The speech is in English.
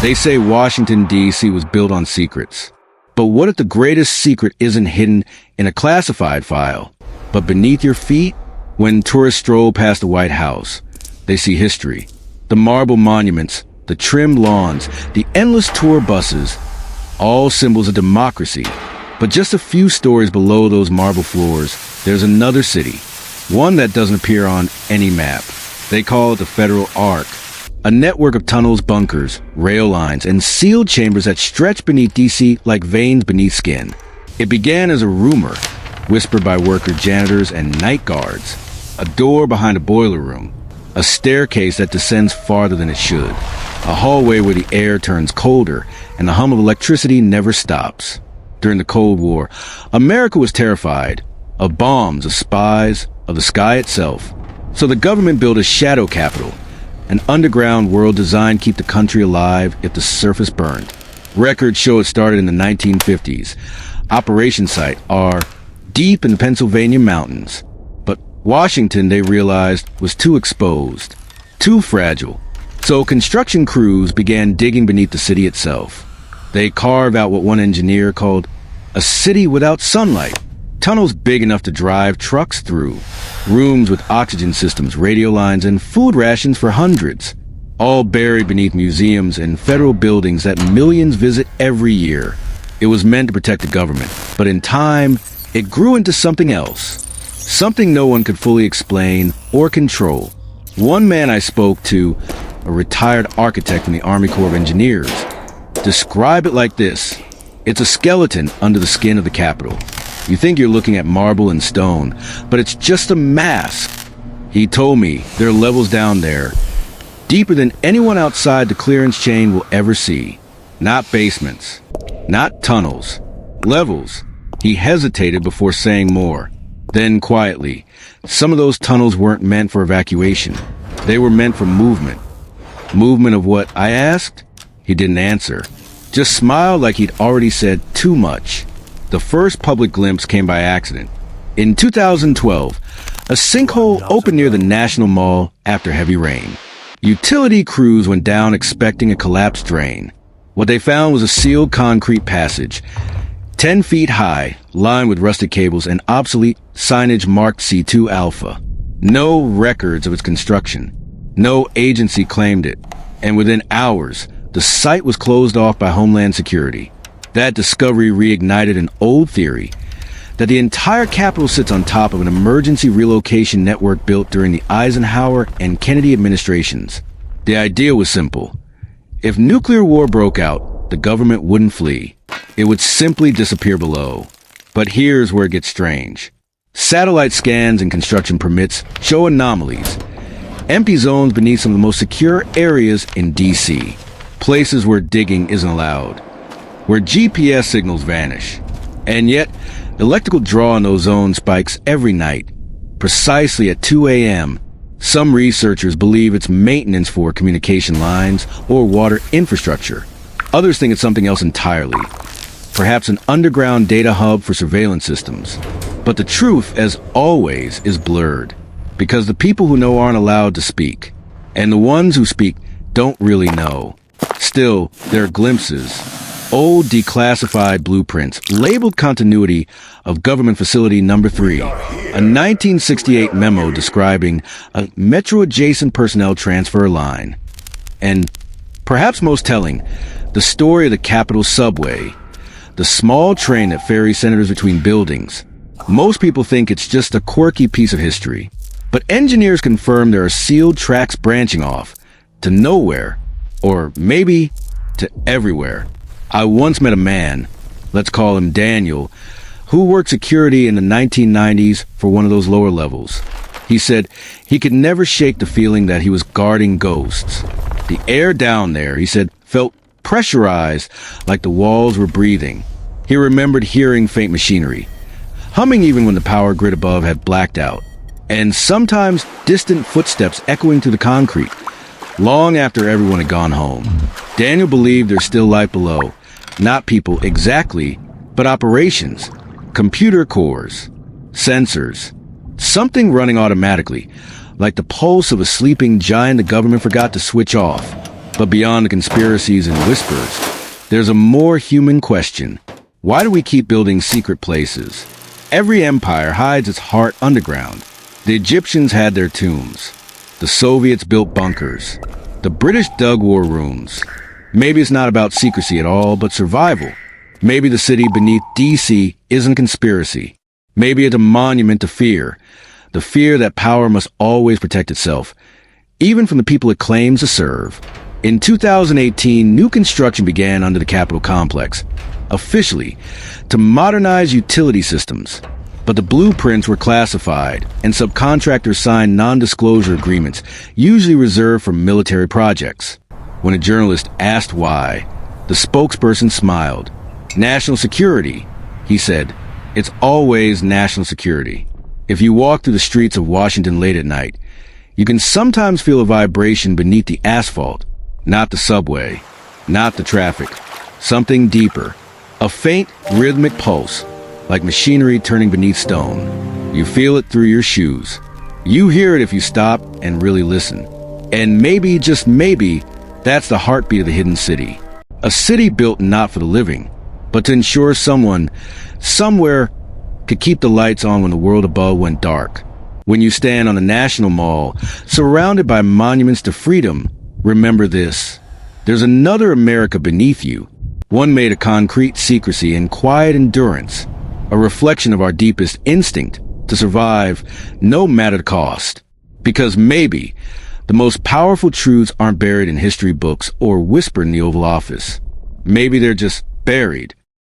They say Washington, D.C. was built on secrets. But what if the greatest secret isn't hidden in a classified file, but beneath your feet? When tourists stroll past the White House, they see history. The marble monuments, the trimmed lawns, the endless tour buses, all symbols of democracy. But just a few stories below those marble floors, there's another city, one that doesn't appear on any map. They call it the Federal Arc, a network of tunnels, bunkers, rail lines, and sealed chambers that stretch beneath D.C. like veins beneath skin. It began as a rumor, whispered by worker janitors and night guards. A door behind a boiler room, a staircase that descends farther than it should, a hallway where the air turns colder and the hum of electricity never stops. During the Cold War, America was terrified of bombs, of spies, of the sky itself. So the government built a shadow capital, an underground world designed to keep the country alive if the surface burned. Records show it started in the 1950s. Operation site are deep in the Pennsylvania mountains. But Washington, they realized, was too exposed, too fragile. So construction crews began digging beneath the city itself. They carved out what one engineer called a city without sunlight. Tunnels big enough to drive trucks through. Rooms with oxygen systems, radio lines, and food rations for hundreds. All buried beneath museums and federal buildings that millions visit every year. It was meant to protect the government, but in time, it grew into something else. Something no one could fully explain or control. One man I spoke to, a retired architect in the Army Corps of Engineers, described it like this. It's a skeleton under the skin of the Capitol. You think you're looking at marble and stone, but it's just a mask. He told me there are levels down there, deeper than anyone outside the clearance chain will ever see. Not basements, not tunnels, levels. He hesitated before saying more. Then quietly, some of those tunnels weren't meant for evacuation. They were meant for movement. Movement of what, I asked? He didn't answer. Just smiled like he'd already said too much. The first public glimpse came by accident. In 2012, a sinkhole opened near the National Mall after heavy rain. Utility crews went down expecting a collapsed drain. What they found was a sealed concrete passage, 10 feet high, lined with rusted cables and obsolete signage marked C2 Alpha. No records of its construction. No agency claimed it. And within hours, the site was closed off by Homeland Security. That discovery reignited an old theory that the entire Capitol sits on top of an emergency relocation network built during the Eisenhower and Kennedy administrations. The idea was simple. If nuclear war broke out, the government wouldn't flee. It would simply disappear below. But here's where it gets strange. Satellite scans and construction permits show anomalies. Empty zones beneath some of the most secure areas in D.C. Places where digging isn't allowed. Where GPS signals vanish. And yet, electrical draw in those zones spikes every night, precisely at 2 a.m. Some researchers believe it's maintenance for communication lines or water infrastructure. Others think it's something else entirely. Perhaps an underground data hub for surveillance systems. But the truth, as always, is blurred. Because the people who know aren't allowed to speak. And the ones who speak don't really know. Still, there are glimpses. Old declassified blueprints, labeled continuity of government facility number 3, a 1968 memo describing a metro-adjacent personnel transfer line. And, perhaps most telling, the story of the Capitol subway, the small train that ferries senators between buildings. Most people think it's just a quirky piece of history, but engineers confirm there are sealed tracks branching off to nowhere, or maybe to everywhere. I once met a man, let's call him Daniel, who worked security in the 1990s for one of those lower levels. He said he could never shake the feeling that he was guarding ghosts. The air down there, he said, felt pressurized like the walls were breathing. He remembered hearing faint machinery, humming even when the power grid above had blacked out, and sometimes distant footsteps echoing through the concrete, long after everyone had gone home. Daniel believed there's still life below. Not people exactly, but operations, computer cores, sensors, something running automatically, like the pulse of a sleeping giant the government forgot to switch off. But beyond the conspiracies and whispers, there's a more human question. Why do we keep building secret places? Every empire hides its heart underground. The Egyptians had their tombs. The Soviets built bunkers. The British dug war rooms. Maybe it's not about secrecy at all, but survival. Maybe the city beneath DC isn't a conspiracy. Maybe it's a monument to fear. The fear that power must always protect itself, even from the people it claims to serve. In 2018, new construction began under the Capitol complex, officially, to modernize utility systems. But the blueprints were classified, and subcontractors signed non-disclosure agreements, usually reserved for military projects. When a journalist asked why, the spokesperson smiled. National security, he said. It's always national security. If you walk through the streets of Washington late at night, you can sometimes feel a vibration beneath the asphalt, not the subway, not the traffic, something deeper, a faint rhythmic pulse, like machinery turning beneath stone. You feel it through your shoes. You hear it if you stop and really listen. And maybe, just maybe, that's the heartbeat of the hidden city. A city built not for the living, but to ensure someone, somewhere, could keep the lights on when the world above went dark. When you stand on the National Mall, surrounded by monuments to freedom, remember this. There's another America beneath you, one made of concrete secrecy and quiet endurance, a reflection of our deepest instinct to survive no matter the cost. Because maybe the most powerful truths aren't buried in history books or whispered in the Oval Office. Maybe they're just buried